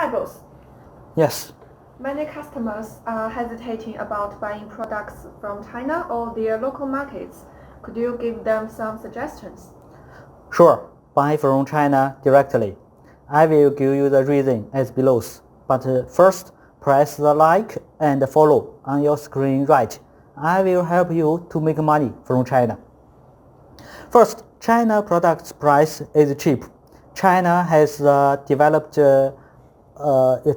Hi boss. Yes. Many customers are hesitating about buying products from China or their local markets. Could you give them some suggestions? Sure, buy from China directly. I will give you the reason as below. But first, press the like and follow on your screen right. I will help you to make money from China. First, China products price is cheap. China has developed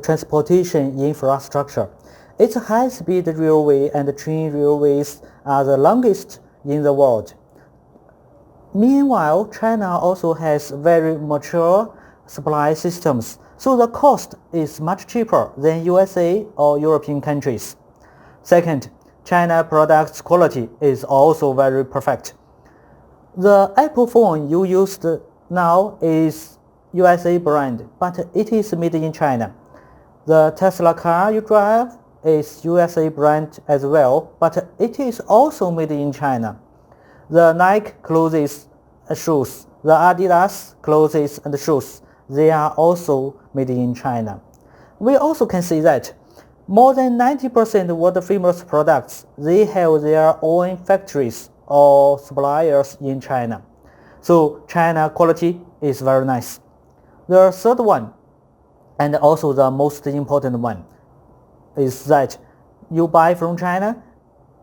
transportation infrastructure. Its high-speed railway and train railways are the longest in the world. Meanwhile, China also has very mature supply systems, so the cost is much cheaper than USA or European countries. Second, China products quality is also very perfect. The Apple phone you used now is USA brand, but it is made in China. The Tesla car you drive is USA brand as well, but it is also made in China. The Nike clothes and shoes, the Adidas clothes and shoes, they are also made in China. We also can see that more than 90% of world famous products, they have their own factories or suppliers in China. So China quality is very nice. The third one, and also the most important one, is that you buy from China,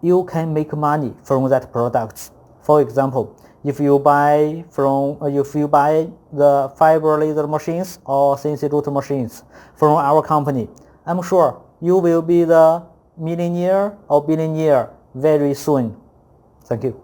you can make money from that products. For example, if you buy the fiber laser machines or CNC root machines from our company, I'm sure you will be the millionaire or billionaire very soon. Thank you.